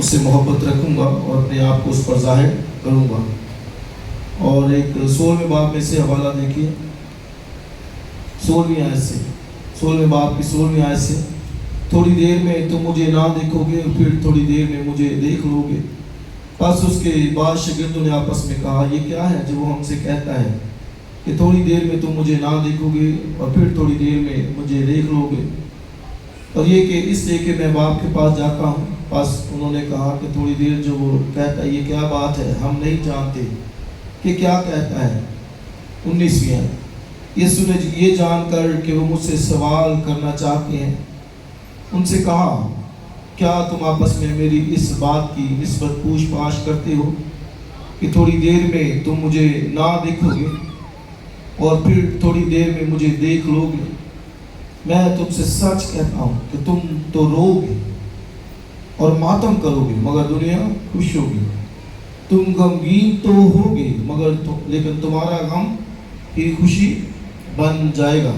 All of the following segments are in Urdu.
اس سے محبت رکھوں گا اور اپنے آپ کو اس پر ظاہر کروں گا۔ اور ایک 16ویں باب میں سے حوالہ دیکھیے، 16ویں آیت سے، 16ویں باب کی 16ویں آیت سے، تھوڑی دیر میں تم مجھے نہ دیکھو گے اور پھر تھوڑی دیر میں مجھے دیکھ لو گے۔ پس اس کے بعد شاگردوں نے آپس میں کہا، یہ کیا ہے جو وہ ہم سے کہتا ہے کہ تھوڑی دیر میں تم مجھے نہ دیکھو گے اور پھر تھوڑی دیر میں مجھے دیکھ لو گے، اور یہ کہ اس لیے کہ میں باپ کے پاس جاتا ہوں۔ پس انہوں نے کہا کہ تھوڑی دیر جو وہ کہتا ہے یہ کیا بات ہے، ہم نہیں جانتے کہ کیا کہتا ہے۔ 19ویں آیت، یسوع نے یہ جان کر کہ وہ مجھ سے سوال کرنا چاہتے ہیں ان سے کہا، کیا تم آپس میں میری اس بات کی نسبت پوچھ پاچھ کرتے ہو کہ تھوڑی دیر میں تم مجھے نہ دیکھو گے اور پھر تھوڑی دیر میں مجھے دیکھ لو گے؟ میں تم سے سچ کہتا ہوں کہ تم تو رو گے اور ماتم کرو گے مگر دنیا خوش ہوگی۔ تم غمگین تو ہوگے لیکن تمہارا غم ہی خوشی بن جائے گا۔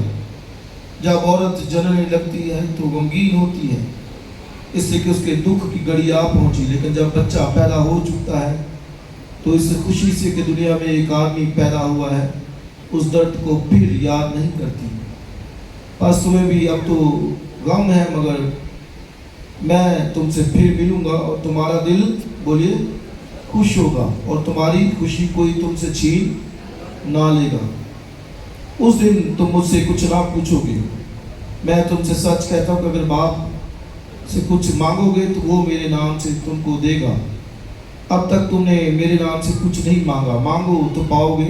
جب عورت جننے لگتی ہے تو غمگین ہوتی ہے اس سے کہ اس کے دکھ کی گھڑی آ پہنچی، لیکن جب بچہ پیدا ہو چکا ہے تو اس خوشی سے کہ دنیا میں ایک آدمی پیدا ہوا ہے اس درد کو پھر یاد نہیں کرتی۔ پس تمہیں بھی اب تو غم ہے مگر میں تم سے پھر ملوں گا اور تمہارا دل بولیے خوش ہوگا اور تمہاری خوشی کوئی تم سے چھین نہ لے گا۔ اس دن تم مجھ سے کچھ نہ پوچھو گے۔ میں تم سے سچ کہتا ہوں کہ اگر باپ سے کچھ مانگو گے تو وہ میرے نام سے تم کو دے گا۔ اب تک تم نے میرے نام سے کچھ نہیں مانگا، مانگو تو پاؤ گے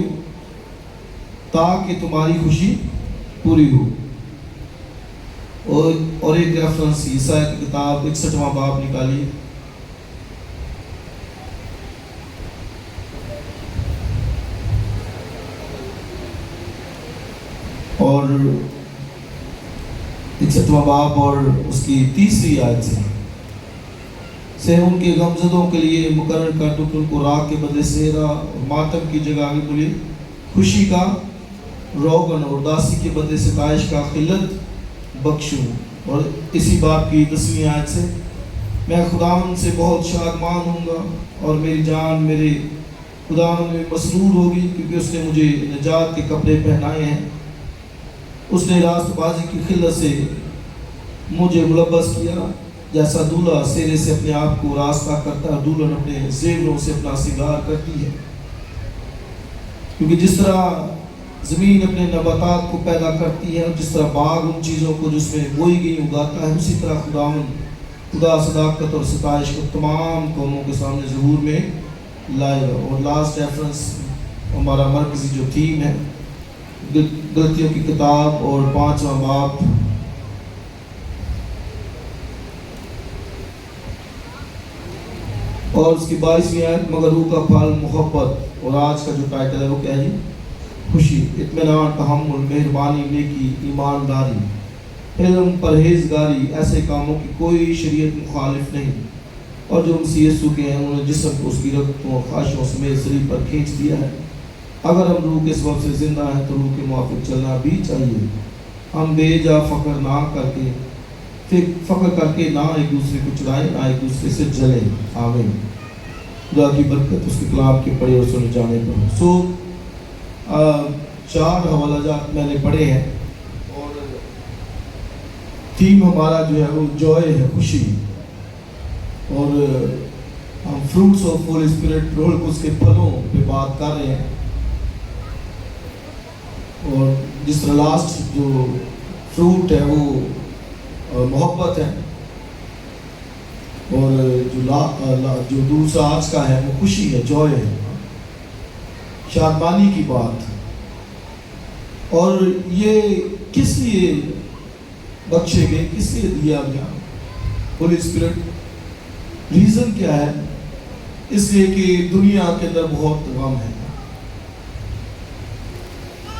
تاکہ تمہاری خوشی پوری ہو۔ اور ایک ریفرنس عیسائی کی کتاب 61واں باب نکالیے، اور 61واں باب اور اس کی 3ری آیت سے ان کے غمزدوں کے لیے مقرر کر دو کہ ان کو راگ کے بدلے صحرا اور ماتم کی جگہ آگے بولیے خوشی کا روغن اور داسی کے بدلے ستائش کا خلت بخشوں۔ اور اسی باب کی 10ویں آیت سے، میں خداوند سے بہت شادمان ہوں گا اور میری جان میرے خداوند میں مسرور ہوگی، کیونکہ اس نے مجھے نجات کے کپڑے پہنائے ہیں۔ اس نے راست بازی کی خلت سے مجھے ملبس کیا، جیسا دولہا سیرے سے اپنے آپ کو راستہ کرتا ہے، دلہن اپنے زیوروں سے اپنا سنگار کرتی ہے۔ کیونکہ جس طرح زمین اپنے نباتات کو پیدا کرتی ہے اور جس طرح باغ ان چیزوں کو جس میں بوئی گئی اگاتا ہے، اسی طرح خدا صداقت اور ستائش کو تمام قوموں کے سامنے ظہور میں لائے گا۔ اور لاسٹ ریفرنس ہمارا مرکزی جو تھیم ہے غلطیوں کی کتاب اور 5واں باب اور اس کی 22ویں آیت، مگر روح کا پھل محبت، اور آج کا جو ٹائٹل ہے وہ کیا ہے؟ خوشی، اطمینان، تحمل، مہربانی، نیکی، ایمانداری، علم، پرہیزگاری، ایسے کاموں کی کوئی شریعت مخالف نہیں۔ اور جو مسیح یسوع کے ہیں انہوں نے جسم کو اس کی رغبتوں اور خواہشوں سمیت صلیب پر کھینچ دیا ہے۔ اگر ہم روح کے سبب سے زندہ ہیں تو روح کے موافق چلنا بھی چاہیے۔ ہم بے جا فخر کر کے نہ ایک دوسرے کو چڑھائیں، نہ ایک دوسرے سے جلیں۔ آمین۔ خدا کی برکت اس کے کلام کے پڑھے اور سنے جانے پر 4 حوالہ جات میں نے پڑھے ہیں، اور تھیم ہمارا جو ہے وہ جوائے ہے، خوشی، اور ہم فروٹس آف ہول اسپرٹ، روح القدس کے پھلوں پہ بات کر رہے ہیں۔ اور جس طرح لاسٹ جو فروٹ ہے وہ محبت ہے، اور جو دوسرا آج کا ہے وہ خوشی ہے، جوائے ہے، شادمانی کی بات۔ اور یہ کس لیے بخشے گئے، کس لیے دیا گیا ہولی اسپرٹ؟ ریزن کیا ہے؟ اس لیے کہ دنیا کے اندر بہت غم ہے،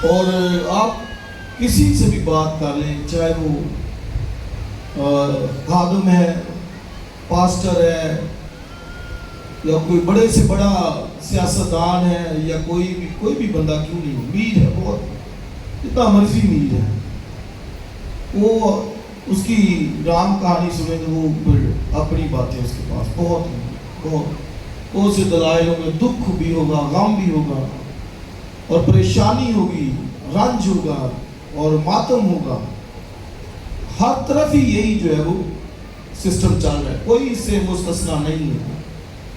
اور آپ کسی سے بھی بات کر لیں، چاہے وہ خادم ہے، پاسٹر ہے، یا کوئی بڑے سے بڑا سیاستدان ہے، یا کوئی بھی بندہ کیوں نہیں، امید ہے بہت، جتنا مرضی امید ہے، وہ اس کی رام کہانی سنیں تو وہ پھر اپنی باتیں اس کے پاس بہت سے دلائلوں میں دکھ بھی ہوگا، غم بھی ہوگا، اور پریشانی ہوگی، رنج ہوگا اور ماتم ہوگا. ہر طرف ہی یہی جو ہے وہ سسٹم چل رہا ہے، کوئی اس سے مستثنا نہیں ہے.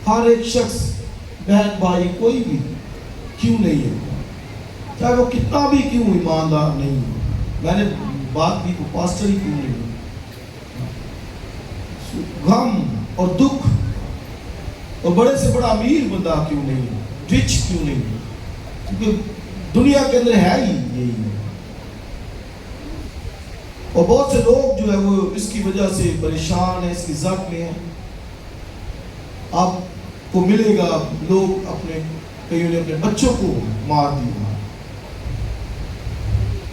ہر ایک شخص، بہن بھائی، کوئی بھی کیوں نہیں ہے، چاہے وہ کتنا بھی کیوں ایماندار نہیں ہے. میں نے بات کی تو پاسٹر ہی کیوں نہیں ہے، غم اور دکھ، اور بڑے سے بڑا امیر بندہ کیوں نہیں ہے، رچ کیوں نہیں ہے، کیونکہ دنیا کے اندر ہے ہی یہی ہے. اور بہت سے لوگ جو ہے وہ اس کی وجہ سے پریشان ہیں، اس کی زد میں ہیں. آپ کو ملے گا لوگ کئیوں نے اپنے بچوں کو مار دیا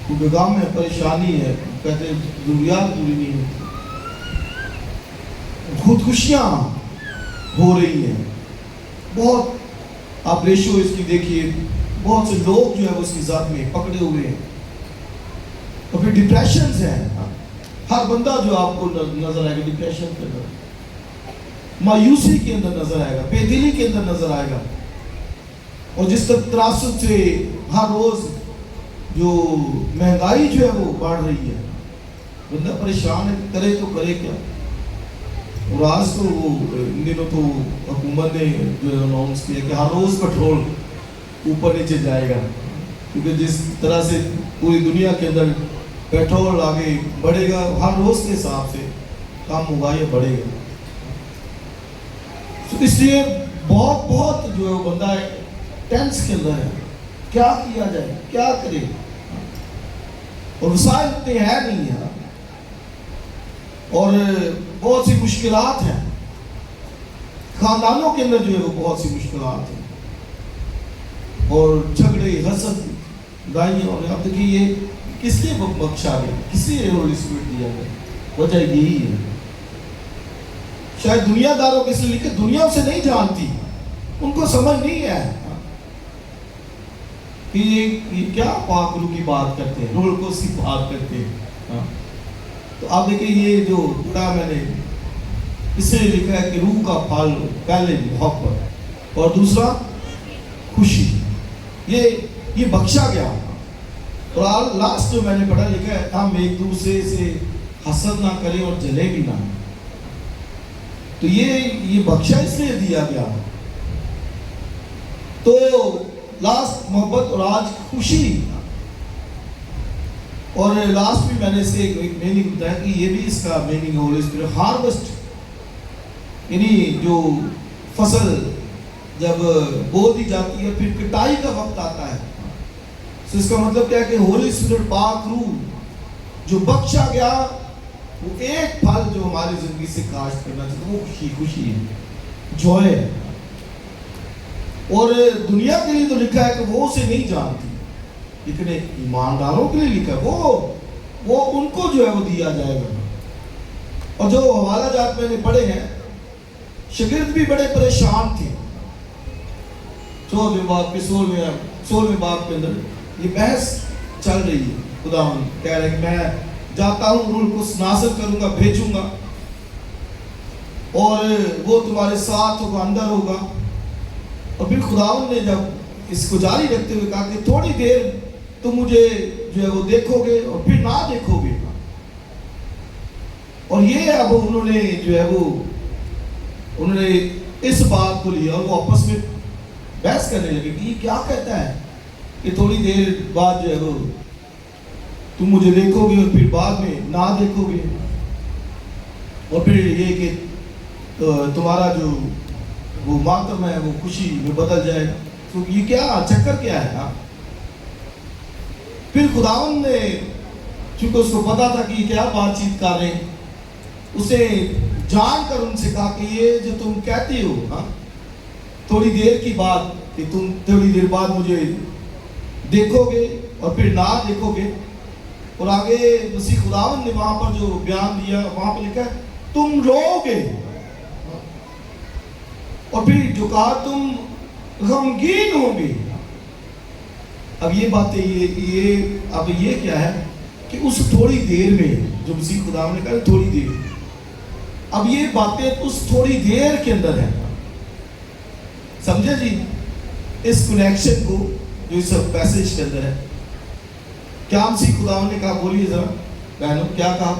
کیونکہ غم ہے، پریشانی ہے، کہتے ہیں ضروریات پوری نہیں ہوتی. خودکشیاں ہو رہی ہیں بہت. آپ ریشو اس کی دیکھیے، بہت سے لوگ جو ہے وہ اس کی ذات میں پکڑے ہوئے ہیں. اور پھر ڈپریشنز ہیں، ہر بندہ جو آپ کو نظر آئے گا ڈپریشن کے اندر، مایوسی کے اندر نظر آئے گا، بے دلی کے اندر نظر آئے گا. اور جس طرح تراست سے ہر روز جو مہنگائی جو ہے وہ بڑھ رہی ہے، بندہ پریشان ہے، کرے تو کرے کیا. اور آج تو ان دنوں تو حکومت نے جو اناؤنس کیا کہ ہر روز پیٹرول اوپر نیچے جائے گا، کیونکہ جس طرح سے پوری دنیا کے اندر پیٹرول آگے بڑھے گا، ہر روز کے حساب سے کام ہوگا یا بڑھے گا. اس لیے بہت جو ہے وہ بندہ ٹینس کے اندر ہے، کیا کیا جائے، کیا کرے. اور وسائل اتنے ہے نہیں ہے، اور بہت سی مشکلات ہیں. خاندانوں کے اندر جو ہے وہ بہت سی مشکلات ہیں، اور جھگڑے، حسد، لڑائیاں. اور آپ دیکھیے یہ کس لیے بخشا گیا، کس لیے ہولی اسپرٹ دیا گیا؟ وجہ یہی ہے. شاید دنیا داروں کے اس لیے لکھے، دنیا اسے نہیں جانتی، ان کو سمجھ نہیں ہے کہ یہ کیا پاک روح کی بات کرتے ہیں، روح کو سی بات کرتے ہیں. تو آپ دیکھیں یہ جو بڑا میں نے اس سے لکھا ہے کہ روح کا پھل پہلے محبت اور دوسرا خوشی، یہ بخشا گیا. اور لاسٹ جو میں نے پڑھا لکھا ہے، ہم ایک دوسرے سے حسد نہ کریں اور جلے بھی نہ. تو یہ بخشا اس لیے دیا گیا. تو لاسٹ محبت اور آج خوشی. اور لاسٹ بھی میں نے اسے ایک میننگ بتایا کہ یہ بھی اس کا میننگ ہو رہا ہے ہارویسٹ، یعنی جو فصل جب بو دی جاتی ہے پھر کٹائی کا وقت آتا ہے. تو اس کا مطلب کیا ہے کہ ہولی اسپرٹ، پاک روح جو بخشا گیا، وہ ایک پھل جو ہماری زندگی سے کاشت کرنا چاہتا ہے، وہ خوشی ہے، جوائے ہے. اور دنیا کے لیے تو لکھا ہے کہ وہ اسے نہیں جانتی، لیکن ایمانداروں کے لیے لکھا ہے وہ ان کو جو ہے وہ دیا جائے گا. اور جو حوالہ جات میں نے پڑھے ہیں، شاگرد بھی بڑے پریشان تھے. 14 باب کے 16ویں باب کے اندر یہ بحث چل رہی ہے. خداوند کہہ رہے کہ میں جاتا ہوں، روح کو نازل کروں گا، بھیجوں گا، اور وہ تمہارے ساتھ ہوگا، اندر ہوگا. اور پھر خداوند نے جب اس کو جاری رکھتے ہوئے کہا کہ تھوڑی دیر تم مجھے جو ہے وہ دیکھو گے اور پھر نہ دیکھو گے. اور یہ اب انہوں نے جو ہے وہ انہوں نے اس بات کو لیا اور وہ آپس میں بحث کرنے لگے کہ یہ کیا کہتا ہے کہ تھوڑی دیر بعد جو ہے وہ تم مجھے دیکھو گے اور پھر بعد میں نہ دیکھو گے، اور پھر یہ کہ تمہارا جو وہ ماتم ہے وہ خوشی میں بدل جائے گا. تو یہ کیا چکر کیا ہے؟ پھر خداوند نے چونکہ اس کو پتا تھا کہ یہ کیا بات چیت کر رہے ہیں، اسے جان کر ان سے کہا کہ یہ جو تم کہتے ہو تھوڑی دیر کی بات کہ تم تھوڑی دیر بعد مجھے دیکھو گے اور پھر نہ دیکھو گے. اور آگے مسیح خداوند نے وہاں پر جو بیان دیا وہاں پر لکھا ہے تم رو گے، اور پھر جو کہا تم غمگین ہو گے. اب یہ باتیں اب یہ کیا ہے کہ اس تھوڑی دیر میں جو مسیح خدا نے کہا تھوڑی دیر، اب یہ باتیں اس تھوڑی دیر کے اندر ہیں. سمجھے جی اس کنیکشن کو جو اس پیسج کے اندر ہے؟ کیا مسیح خدا نے کہا؟ بولیے ذرا بہنوں، کیا کہا؟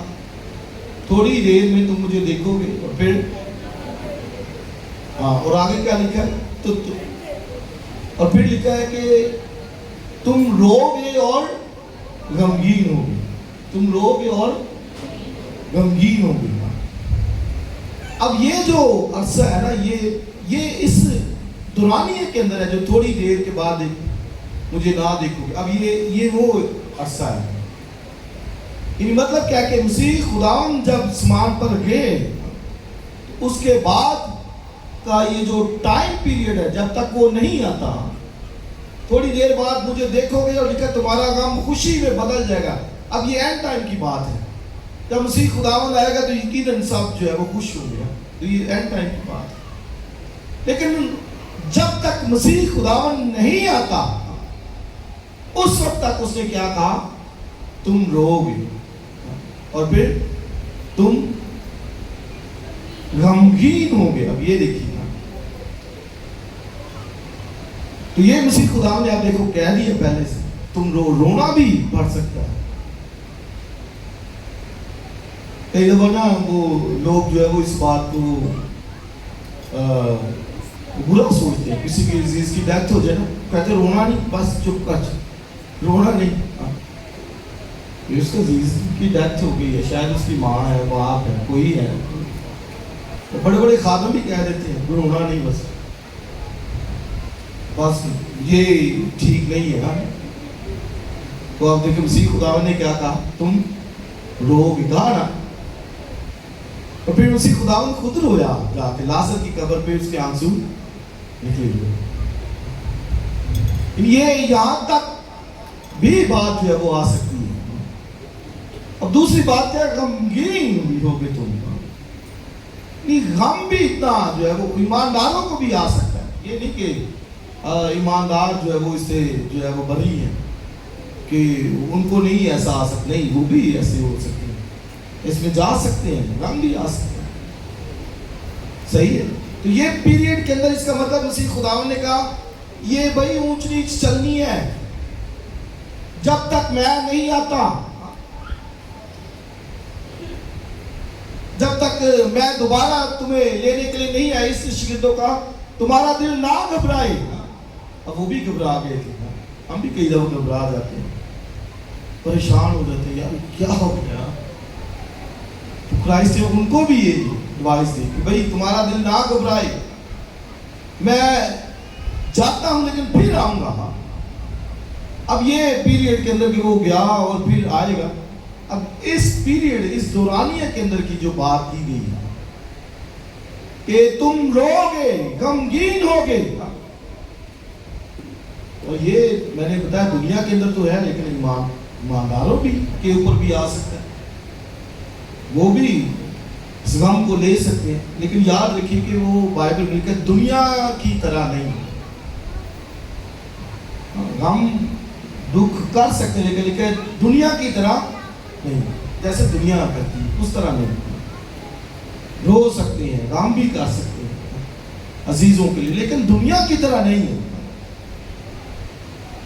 تھوڑی دیر میں تم مجھے دیکھو گے، اور پھر اور آگے کیا لکھا ہے؟ اور پھر لکھا ہے کہ تم رو گے اور غمگین ہوگے. تم رو گے اور غمگین ہوگے. اب یہ جو عرصہ ہے نا، یہ اس دورانیے کے اندر ہے جو تھوڑی دیر کے بعد مجھے نہ دیکھو گے. اب یہ وہ عرصہ ہے. یعنی مطلب کیا کہ مسیح خداوند جب آسمان پر گئے، اس کے بعد کا یہ جو ٹائم پیریڈ ہے جب تک وہ نہیں آتا، تھوڑی دیر بعد مجھے دیکھو گے اور لکھا تمہارا غم خوشی میں بدل جائے گا. اب یہ اینڈ ٹائم کی بات ہے. جب مسیح خداوند آئے گا تو یقیناً سب جو ہے وہ خوش ہوں گے. تو یہ اینڈ ٹائم کی بات ہے. لیکن جب تک مسیح خداوند نہیں آتا، اس وقت تک اس نے کیا کہا؟ تم رو گے اور پھر تم غمگین ہوں گے. اب یہ دیکھیے نا، تو یہ مسیح خدا نے آپ دیکھو کہہ دیا پہلے سے. تم رونا بھی پڑ سکتا ہے. کئی دفعہ نا وہ لوگ جو ہے وہ اس بات کو برا سوچتے ہیں. کسی کی عزیز کی ڈیتھ ہو جائے نا، کہتے رونا نہیں، بس چپ کر، رونا نہیں. اس کا عزیز کی ڈیتھ ہو گئی ہے، شاید اس کی ماں ہے، باپ ہے، کوئی ہے. بڑے بڑے خادم بھی کہہ دیتے ہیں رونا نہیں، بس یہ ٹھیک نہیں ہے. تو آپ دیکھیں مسیح خدا نے کیا کہا؟ تم رو گے، کہا نا. اور پھر مسیح خدا خود رویا جا کے لازر کی قبر پہ، اس کے آنسو نکلے ہوئے. یہ یہاں تک بھی بات جو ہے وہ آ سکتی ہے. اب دوسری بات کیا؟ غمگین بھی ہوگے تم. غم بھی اتنا جو ہے وہ ایمانداروں کو بھی آ سکتا ہے. یہ نہیں کہ ایماندار جو ہے وہ اس سے جو ہے وہ بری ہے کہ ان کو نہیں ایسا آ سکتا. نہیں، وہ بھی ایسے ہو سکتے ہیں، اس میں جا سکتے ہیں، غم بھی آ سکتے ہیں. صحیح ہے. تو یہ پیریڈ کے اندر اس کا مطلب مسیح خداوند نے کہا یہ بھائی اونچ نیچ چلنی ہے جب تک میں نہیں آتا. جب تک میں دوبارہ تمہیں لینے کے لیے نہیں آئی، اس شاگردوں کا تمہارا دل نہ گھبرائے. اب وہ بھی گھبرا گئے تھے. ہم بھی کئی دفعہ گھبرا جاتے ہیں، پریشان ہو جاتے ہیں، یار کیا ہو گیا. تو کرائسٹ نے ان کو بھی یہ ایڈوائس دی کہ بھائی تمہارا دل نہ گھبرائے، میں جاتا ہوں لیکن پھر آؤں گا. اب یہ پیریڈ کے اندر کہ وہ گیا اور پھر آئے گا. اب اس پیریڈ، اس دورانیہ کے اندر کی جو بات کی گئی ہے کہ تم رو گے، غمگین ہوگے. اور یہ میں نے بتایا دنیا کے اندر تو ہے، لیکن ایمانداروں بھی کے اوپر بھی آ سکتا ہے. وہ بھی اس غم کو لے سکتے ہیں. لیکن یاد رکھیے کہ وہ بائبل میں لکھا ہے دنیا کی طرح نہیں. غم دکھ کر سکتے ہیں، لیکن لکھا ہے دنیا کی طرح نہیں. جیسے دنیا کرتی ہے اس طرح نہیں. رو سکتے ہیں، غم بھی کر سکتے ہیں عزیزوں کے لیے، لیکن دنیا کی طرح نہیں ہے.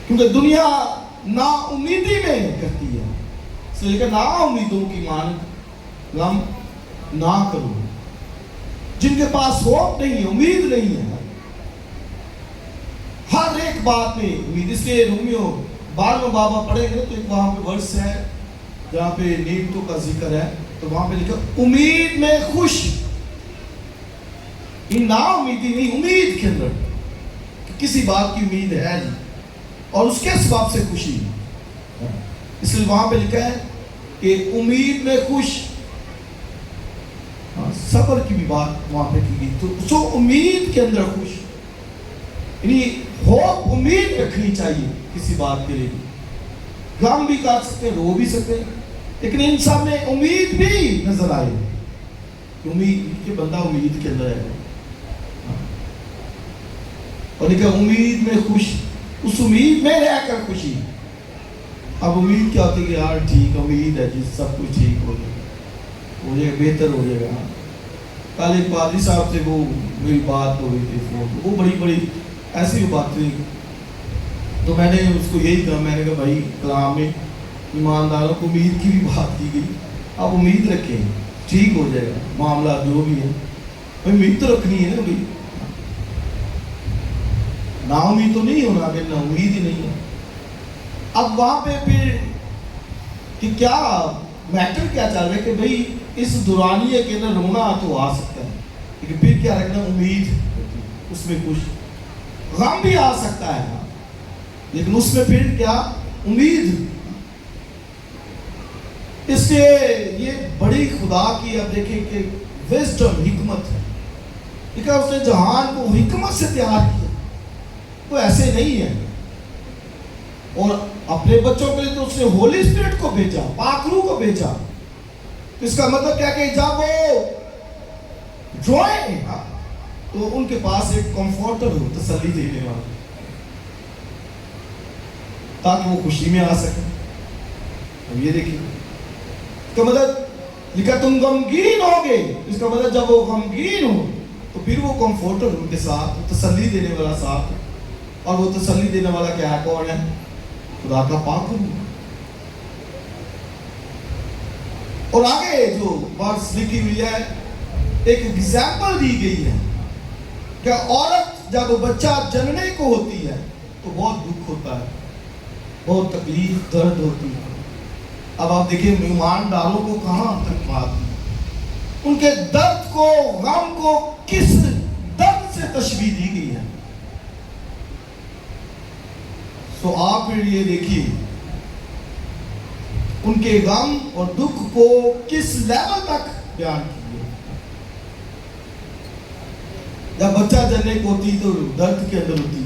کیونکہ دنیا نا امیدی میں کرتی ہے، اس لیے کہ نا امیدوں کی مانند غم نہ کرو. جن کے پاس ہوپ نہیں ہے، امید نہیں ہے، ہر ایک بات میں امید. اس لیے رومیو 12 بابا پڑھیں گے تو ایک وہاں پہ ورس ہے جہاں پہ نعمتوں کا ذکر ہے، تو وہاں پہ لکھا امید میں خوش. نا امیدی نہیں، امید کے اندر کسی بات کی امید ہے جی، اور اس کے سبب سے خوشی. اس لیے وہاں پہ لکھا ہے کہ امید میں خوش. صبر کی بھی بات وہاں پہ کی گئی. تو سو امید کے اندر خوش، یعنی ہوپ، امید رکھنی چاہیے کسی بات کے لیے. غم بھی کر سکتے ہیں، رو بھی سکتے ہیں، لیکن ان سب میں امید بھی نظر آئے. امید کہ بندہ امید کے اندر ہے. اور لکھا امید میں خوش، اس امید میں رہ کر خوشی. اب امید کیا ہوتی ہے کہ یار ٹھیک امید ہے جی سب کچھ ٹھیک ہو جائے گا بہتر ہو جائے گا. کل ایک پادری صاحب سے وہ میری بات ہو گئی تھی فون، وہ بڑی ایسی باتیں، تو میں نے اس کو یہی کہا، میں نے کہا بھائی کلام میں ایمانداروں کو امید کی بھی بات کی گئی، آپ امید رکھیں ٹھیک ہو جائے گا معاملہ جو بھی ہے. امید تو رکھنی ہے نا بھائی، نا امید تو نہیں ہونا کہ نا امید ہی نہیں ہے. اب وہاں پہ پھر کہ کیا میٹر کیا چل رہا ہے کہ بھائی اس دورانیے کے اندر رونا تو آ سکتا ہے، لیکن پھر کیا رکھنا امید، اس میں کچھ غم بھی آ سکتا ہے لیکن اس میں پھر کیا امید. اس لیے یہ بڑی خدا کی اب دیکھیں کہ وزڈم حکمت ہے، لیکن اس نے جہان کو حکمت سے تیار کیا، وہ ایسے نہیں ہے. اور اپنے بچوں کے لیے تو اس نے ہولی اسپرٹ کو بھیجا، پاک روح کو بھیجا. اس کا مطلب کیا کہ جب وہ روئیں تو ان کے پاس ایک کمفورٹر ہو، تسلی دینے والا، تاکہ وہ خوشی میں آ سکے. اب یہ دیکھیے اس کا مطلب لکھا تم غمگین ہوگے، اس کا مطلب جب وہ غمگین ہو تو پھر وہ کمفورٹر ان کے ساتھ، وہ تسلی دینے والا ساتھ. اور وہ تسلی دینے والا کیا ہے، کون ہے؟ خدا کا پاک روح. اور آگے جو ورس لکھی ہوئی ہے ایک ایگزامپل دی گئی ہے کہ عورت جب بچہ جننے کو ہوتی ہے تو بہت دکھ ہوتا ہے، بہت تکلیف درد ہوتی ہے. اب آپ دیکھیں ایمانداروں کو کہاں تک بات، ان کے درد کو، غم کو کس درد سے تشبیہ دی گئی ہے. تو آپ پھر یہ دیکھیے ان کے غم اور دکھ کو کس لیول تک بیان کیے. جب بچہ جننے کو ہوتی تو درد کے اندر ہوتی،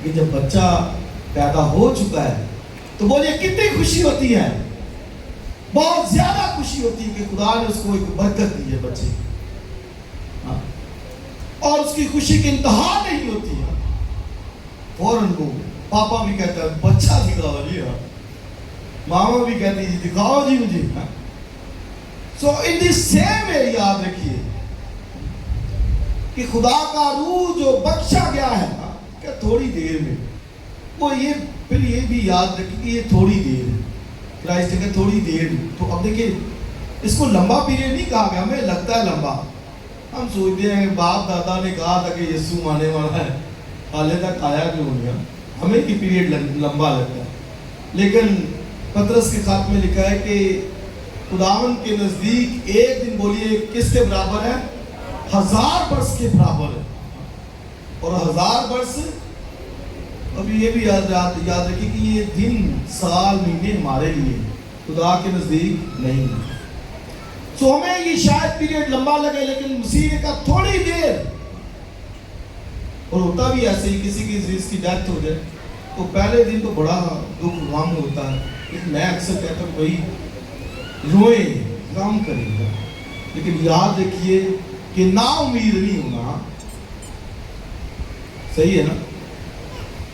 کہ جب بچہ پیدا ہو چکا ہے تو بولیے کتنی خوشی ہوتی ہے، بہت زیادہ خوشی ہوتی ہے کہ خدا نے اس کو ایک برکت دی ہے بچے، اور اس کی خوشی کی انتہا نہیں ہوتی ہے. فوراً کو پاپا بھی کہتا ہے بچہ دکھاؤ جی، ماما بھی کہتی جی دکھاؤ جی مجھے. سو ان دی سیم وے یاد رکھیے کہ خدا کا روح جو بخشا گیا ہے کہ تھوڑی دیر میں، وہ یہ پھر یہ بھی یاد رکھیے کہ یہ تھوڑی دیر ہے، کرائسٹ کہ تھوڑی دیر. تو اب دیکھیں اس کو لمبا پیریڈ نہیں کہا گیا، ہمیں لگتا ہے لمبا، ہم سوچتے ہیں باپ دادا نے کہا تھا کہ یسوع آنے والا ہے، حالے تک آیا کیوں ہو گیا، ہمیں یہ پیریڈ لمبا لگتا ہے. لیکن پطرس کے خط میں لکھا ہے کہ خداوند کے نزدیک ایک دن بولیے کس کے برابر ہے، 1000 برس کے برابر ہے. اور 1000 برس، ابھی یہ بھی یاد رکھیے کہ یہ دن سال مہینے ہمارے لیے، خدا کے نزدیک نہیں. سو ہمیں یہ شاید پیریڈ لمبا لگے، لیکن مسیح نے کہا تھوڑی دیر. اور ہوتا بھی ایسے ہی، کسی کی کی ڈیتھ ہو جائے تو پہلے دن تو بڑا دکھ غم ہوتا ہے، لیکن میں اکثر کہتا ہوں بھائی روئیں، غم کریں گا، لیکن یاد رکھیے کہ نا امید نہیں ہونا. صحیح ہے نا.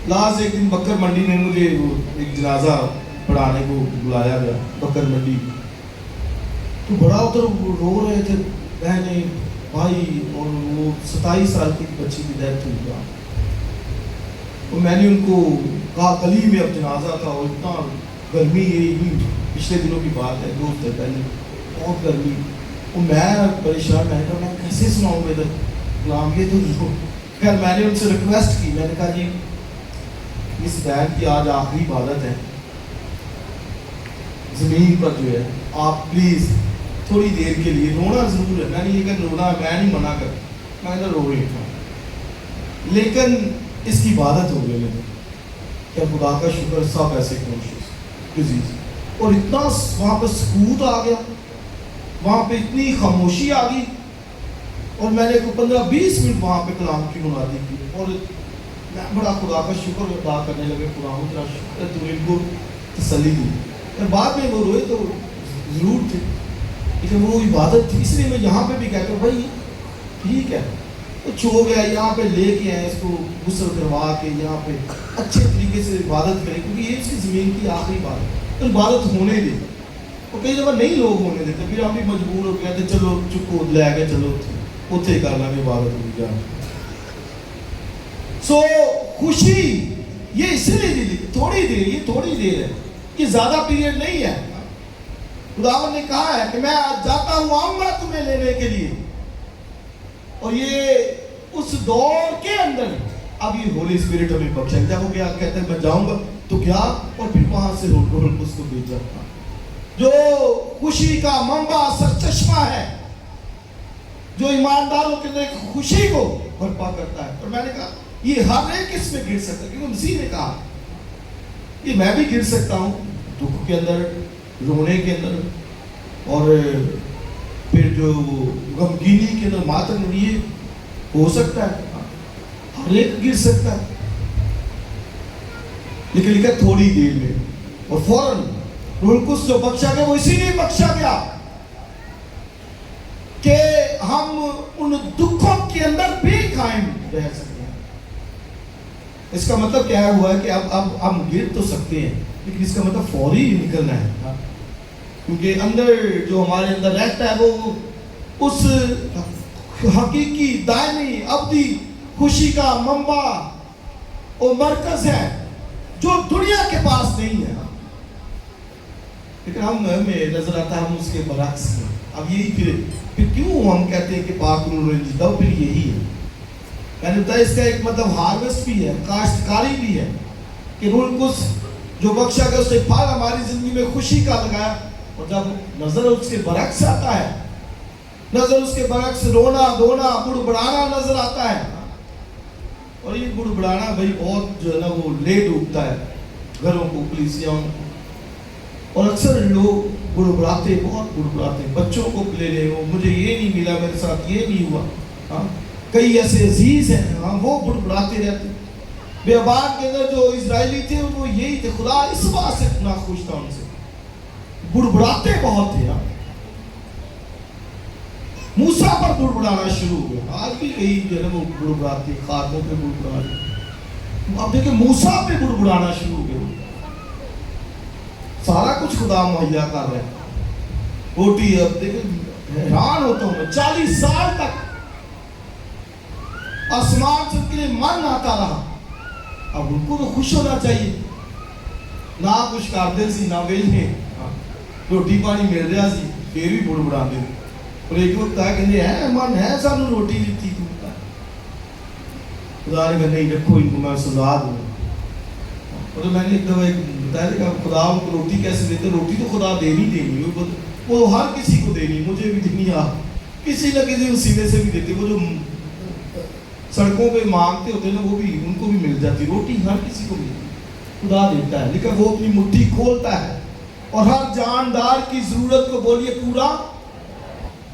لاسٹ ایک دن بکر منڈی میں مجھے ایک جنازہ پڑھانے کو بلایا گیا بکر منڈی، تو بڑا ادھر رو رہے تھے بہنیں بھائی، اور وہ 27 سال کی بچی کی ڈیتھ ہوئی گیا. تو میں نے ان کو کہا گلی میں اب جنازہ تھا، اور اتنا گرمی، یہ پچھلے دنوں کی بات ہے، 2 ہفتے پہلے، بہت گرمی. اور میں پریشان، میں کہا میں کیسے سناؤں گا ادھر کلام، یہ تو. خیر میں نے ان سے ریکویسٹ کی، میں نے کہا جی اس بہن کی آج آخری عبادت ہے زمین پر جو ہے، آپ پلیز تھوڑی دیر کے لیے، رونا ضرور ہے، میں نے یہ کہ رونا میں نہیں منع کر، میں نے رو رہی تھا، لیکن اس کی عبادت ہو گئی. کیا خدا کا شکر، سب ایسے کانشیس، اور اتنا وہاں پہ سکوت آ گیا، وہاں پہ اتنی خاموشی آ گئی. اور میں نے 15-20 منٹ وہاں پہ کلام کی منادی کی، اور میں بڑا خدا کا شکر ادا کرنے لگے، خدا تیرا شکر ہے تو نے ان کو تسلی دی. اور بعد میں وہ روئے تو ضرور تھے، لیکن وہ عبادت تھی. اس لیے میں یہاں پہ بھی کہتا ہوں بھائی ٹھیک ہے کچھ ہو گیا یہاں پہ لے کے آئے اس کو غسل کروا کے یہاں پہ اچھے طریقے سے عبادت کریں کیونکہ یہ اس کی زمین کی آخری بات ہے تو عبادت ہونے دے اور کئی دفعہ نہیں لوگ ہونے دیتے پھر ہم بھی مجبور ہو گئے تھے چلو چکو لے گئے چلو اتنے کر لیں عبادت ہو جا سو خوشی یہ اس لیے تھوڑی دیر یہ تھوڑی دیر ہے یہ زیادہ پیریڈ نہیں ہے خداوند نے کہا ہے کہ میں جاتا ہوں آؤں گا تمہیں لینے کے لیے اور یہ اس دور کے اندر اب یہ ہولی اسپرٹ ہمیں بخشا جب وہ کیا کہتے ہیں میں جاؤں گا تو کیا اور پھر وہاں سے روح القدس کو بھیجا جو خوشی کا منبع سرچشمہ ہے جو ایمانداروں کے اندر خوشی کو برپا کرتا ہے اور میں نے کہا یہ ہر ایک اس میں گر سکتا ہے کیونکہ مسیح نے کہا یہ میں بھی گر سکتا ہوں دکھ کے اندر رونے کے اندر اور پھر جو غمگینی کے اندر ماتم یہ ہو سکتا ہے ہر ایک گر سکتا ہے لیکن لکھا تھوڑی دیر میں اور فوراً روح القدس جو بخشا گیا وہ اسی لیے بخشا گیا کہ ہم ان دکھوں کے اندر بھی قائم رہ سکتے ہیں. اس کا مطلب کیا ہوا ہے کہ اب ہم گر تو سکتے ہیں لیکن اس کا مطلب فوری نکلنا ہے کیونکہ اندر جو ہمارے اندر رہتا ہے وہ اس حقیقی دائمی ابدی خوشی کا منبع اور مرکز ہے جو دنیا کے پاس نہیں ہے لیکن ہمیں نظر آتا ہے ہم اس کے برعکس ہیں. اب یہی پھر کیوں ہم کہتے ہیں کہ پاک روح جیتا ہو پھر یہی ہے میں نے بتایا اس کا ایک مطلب ہارویسٹ بھی ہے کاشتکاری بھی ہے کہ روح القدس جو بخشا گیا اس نے پھل ہماری زندگی میں خوشی کا لگایا اور جب نظر اس کے برعکس آتا ہے نظر اس کے برعکس رونا دھونا بڑبڑانا نظر آتا ہے اور یہ بڑبڑانا بھائی بہت جو ہے نا وہ لیٹ اٹھتا ہے گھروں کو کلیسیاں اور اکثر لوگ بڑبڑاتے بہت بڑبڑاتے بچوں کو لے لے مجھے یہ نہیں ملا میرے ساتھ یہ نہیں ہوا کئی ایسے عزیز ہیں وہ بڑبڑاتے رہتے بیابان کے اندر جو اسرائیلی تھے وہ یہی تھے خدا اس بات سے ناخوش تھا ان سے بڑبڑاتے بہت تھے موسیٰ پر بڑبڑانا شروع ہو گیا آج بھی یہی جو ہے وہ بڑبڑاتے خادموں پہ بڑبڑاتے اب دیکھیں موسیٰ پہ بڑبڑانا شروع ہو گیا سارا کچھ خدا مہیا کر رہے ہیں روٹی اب دیکھیں حیران ہوتا ہوں میں 40 سال تک آسمان سے ان کے لیے من آتا رہا اب ان کو تو خوش ہونا چاہیے نہ کچھ کردے سی نہ ویلے روٹی پانی مل رہا سی پھر بھی بڑبڑا دے اور ایک وقت آیا کہ ہے من ہے سانو روٹی دیتی خدا نے کہا نہیں رکھو ان کو میں سزا دوں اور میں نے ایک دفعہ بتایا کہ خدا ان کو روٹی کیسے دیتے روٹی تو خدا دینی وہ ہر کسی کو دینی مجھے بھی دینی کسی نہ کسی وسیلے سے بھی دیتے وہ جو سڑکوں پہ مانگتے ہوتے ہیں وہ بھی ان کو بھی مل جاتی روٹی ہر کسی کو ملتی خدا دیتا ہے لیکن وہ اپنی مٹھی کھولتا ہے اور ہر جاندار کی ضرورت کو بولیے پورا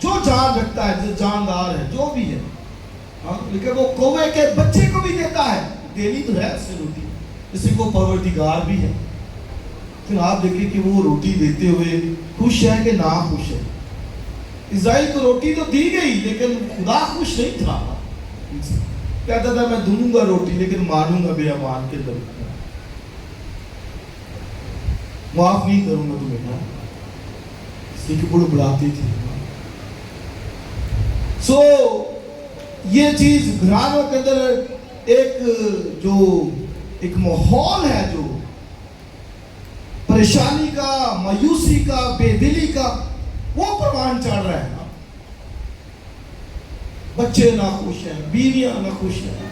جو جان رکھتا ہے جو جاندار ہے جو بھی ہے لیکن وہ کوے کے بچے کو بھی دیتا ہے دینی تو ہے اس سے روٹی اسی کو پروردگار بھی ہے پھر آپ دیکھیں کہ وہ روٹی دیتے ہوئے خوش ہے کہ نا خوش ہے اسرائیل کو روٹی تو دی گئی لیکن خدا خوش نہیں تھا کہتا تھا میں دوں گا روٹی لیکن مانوں گا بیابان کے در معاف نہیں کروں گا تمہیں اس لیے کہ بڑبڑاتی تھی سو یہ چیز گھرانوں کے اندر ایک ماحول ہے جو پریشانی کا مایوسی کا بے دلی کا وہ پروان چڑھ رہا ہے بچے ناخوش ہیں بیویاں ناخوش ہیں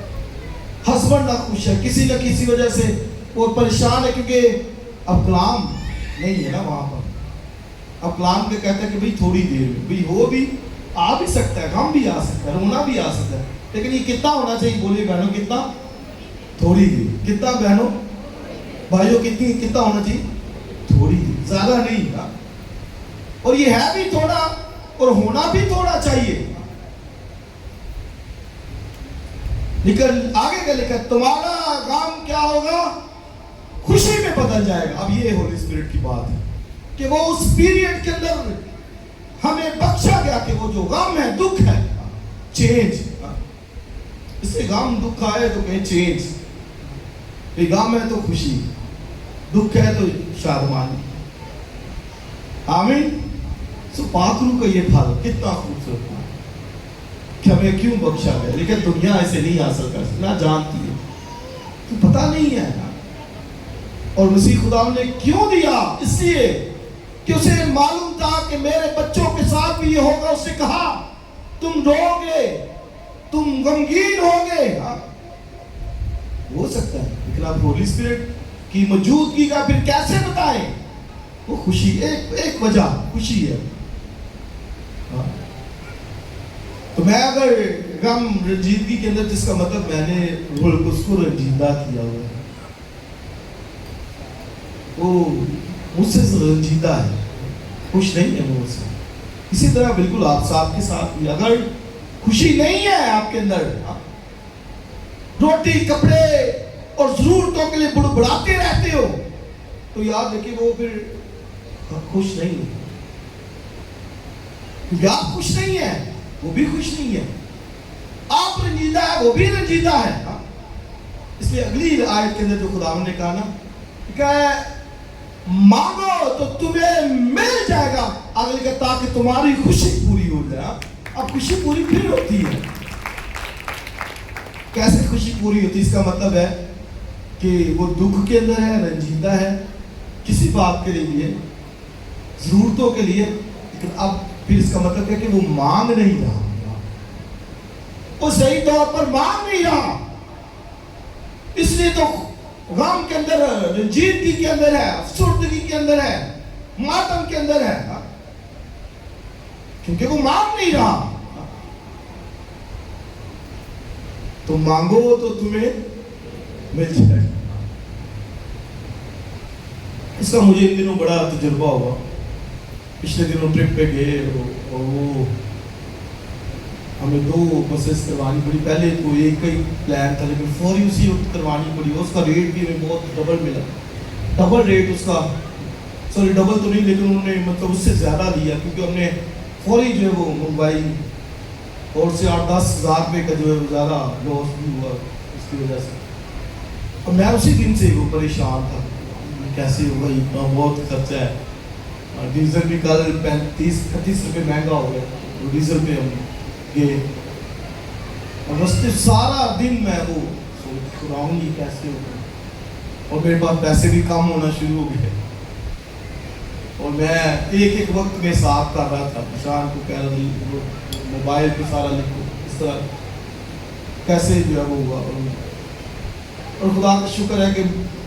ہسبینڈ ناخوش ہے کسی نہ کسی وجہ سے وہ پریشان ہے کیونکہ اب کلام نہیں ہے نا وہاں پر اب کلام کے کہتا ہے کہ بھئی تھوڑی دیر میں بھئی ہو بھی آ بھی سکتا ہے غم بھی آ سکتا ہے رونا بھی آ سکتا ہے لیکن یہ کتنا ہونا چاہیے بولیے بہنوں کتنا تھوڑی دیر کتنا بہنوں بھائیوں کتنا ہونا چاہیے تھوڑی دیر زیادہ نہیں اور یہ ہے بھی تھوڑا اور ہونا بھی تھوڑا چاہیے لیکن آگے کا لکھا تمہارا غم کیا ہوگا خوشی میں بدل جائے گا اب یہ ہولی اسپرٹ کی بات ہے کہ وہ اس پیریڈ کے اندر ہمیں بخشا گیا کہ وہ جو غم ہے دکھ ہے چینج اس سے غم دکھ آئے تو کہیں چینج، غم ہے تو خوشی، دکھ ہے تو شادمانی. آمین. سو پاک روح کا یہ پھل کتنا خوبصورت ہے کہ ہمیں کیوں بخشا گیا. لیکن دنیا ایسے نہیں حاصل کر سکتی، نہ جانتی ہے، تو پتہ نہیں ہے. اور مسیح خدا نے کیوں دیا؟ اس لیے کہ اسے معلوم تھا کہ میرے بچوں کے ساتھ بھی یہ ہوگا. اس نے کہا تم رو گے، تم غمگین ہوگے. ہو سکتا ہے، لیکن آپ ہولی اسپرٹ کی موجودگی کا پھر کیسے بتائیں؟ وہ خوشی، ایک وجہ خوشی ہے. تو میں اگر غم رنجیدگی کے اندر، جس کا مطلب میں نے روح القدس کو رنجیدہ کیا ہوا ہے، وہ مجھ سے رنجیدہ ہے، خوش نہیں ہے مجھ سے. اسی طرح بالکل آپ صاحب کے ساتھ بھی اگر خوشی نہیں ہے آپ کے اندر، روٹی کپڑے اور ضرورتوں کے لیے بڑبڑاتے رہتے ہو، تو یاد رکھیے وہ پھر خوش نہیں ہے. کیونکہ آپ خوش نہیں ہیں، وہ بھی خوش نہیں ہے. آپ رنجیدہ ہے، وہ بھی رنجیدہ ہے. اس لیے اگلی آیت کے اندر جو خدا نے کہا نا کہ مانگو تو تمہیں مل جائے گا، اگلے کہ تاکہ تمہاری خوشی پوری ہو جائے. اب خوشی پوری پھر ہوتی ہے. کیسے خوشی پوری ہوتی ہے؟ اس کا مطلب ہے کہ وہ دکھ کے اندر ہے، رنجیدہ ہے کسی بات کے لیے، ضرورتوں کے لیے، لیکن اب پھر اس کا مطلب ہے کہ وہ مانگ نہیں رہا، وہ صحیح طور پر مانگ نہیں رہا. اس لیے تو غم کے اندر ہے، رنجیدگی کے اندر ہے، افسردگی کے اندر ہے، ماتم کے اندر ہے، کیونکہ وہ مانگ نہیں رہا. تو مانگو تو تمہیں مل جائے. اس کا مجھے ان دنوں بڑا تجربہ ہوا. پچھلے دنوں ٹرپ پہ گئے اور وہ ہمیں 2 بسیں کروانی پڑی. پہلے تو ایک ہی پلان تھا لیکن فوری اسی وقت کروانی پڑی. اس کا ریٹ بھی ہمیں بہت ڈبل ملا، ڈبل ریٹ اس کا، سوری ڈبل تو نہیں لیکن انہوں نے مطلب اس سے زیادہ لیا، کیونکہ ہم نے فوری جو ہے وہ منگوائی اور سے 8-10 ہزار روپے کا جو ہے زیادہ لاس بھی ہوا اس کی وجہ سے. اور میں اسی دن سے وہ پریشان تھا، کیسے ہوگا، اتنا بہت خرچہ ہے. ڈیزل بھی کل 35-38 روپے مہنگا ہو گیا. ڈیزل پہ ہم گئے اور رستے سارا دن میں وہ سوچ گی کیسے ہوگا. اور میرے پاس پیسے بھی کم ہونا شروع ہو گئے اور میں ایک وقت میں حساب کر رہا تھا. شان کو کہہ رہا موبائل پہ سارا لکھو، اس طرح کیسے جو ہے وہ ہوگا. اور خدا کا شکر ہے کہ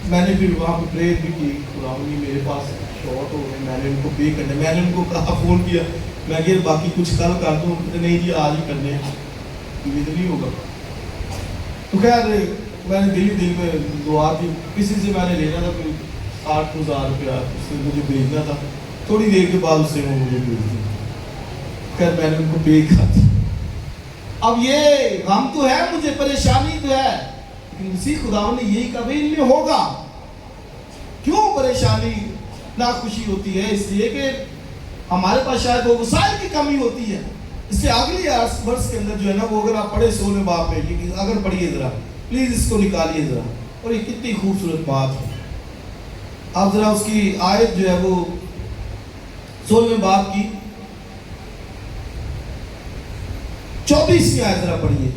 میں نے پھر وہاں پہ پریئر بھی کی. خدا میرے پاس شارٹ ہو گئے، میں نے ان کو پے کرنے، میں نے ان کو کہا، فون کیا، میں کہ باقی کچھ کل کر دوں. نہیں جی آج ہی کرنے ہیں، یہ تو نہیں ہوگا. تو خیر میں نے دل میں دعا کی. کسی سے میں نے لینا تھا کوئی 8,000 روپیہ، اس سے مجھے بھیجنا تھا. تھوڑی دیر کے بعد اس سے وہ مجھے بھیج دیا. خیر میں نے ان کو پے کر دیا. اب یہ غم تو ہے، مجھے پریشانی تو ہے، لیکن اسی خدا نے یہی کہا ان میں ہوگا. کیوں پریشانی نہ خوشی ہوتی ہے؟ اس لیے کہ ہمارے پاس شاید وہ وسائل کی کمی ہوتی ہے. اس سے اگلی ورس کے اندر جو ہے نا وہ اگر آپ پڑھے 16 باب میں، اگر پڑھیے ذرا پلیز اس کو نکالیے ذرا. اور یہ کتنی خوبصورت بات ہے. آپ ذرا اس کی آیت جو ہے وہ 16 باب کی 24 آیت ذرا پڑھیے.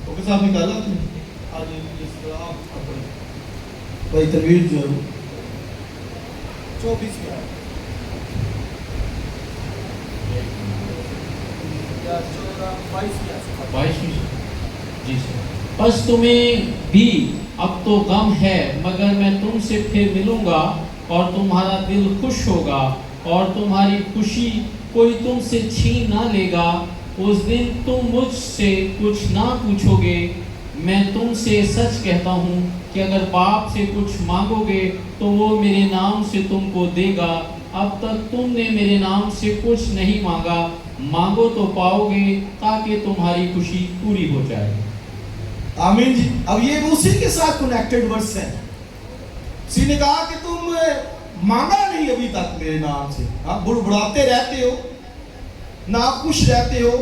اوکے صاحب نکالا آپ نے؟ آج اس طرح آپ پڑھیں بھائی. تنویر جو ہے 24 آیت جی سر. بس تمہیں بھی اب تو غم ہے، مگر میں تم سے پھر ملوں گا اور تمہارا دل خوش ہوگا اور تمہاری خوشی کوئی تم سے چھین نہ لے گا. اس دن تم مجھ سے کچھ نہ پوچھو گے. میں تم سے سچ کہتا ہوں کہ اگر باپ سے کچھ مانگو گے تو وہ میرے نام سے تم کو دے گا. اب تک تم نے میرے نام سے کچھ نہیں مانگا. مانگو تو پاؤ گے تاکہ تمہاری خوشی پوری ہو جائے. آمین جی. اب یہ اسی کے ساتھ کنیکٹڈ ورس ہے. اسی نے کہا کہ تم مانگا نہیں ابھی تک میرے نام سے، بڑبڑاتے رہتے ہو، نا خوش رہتے ہو،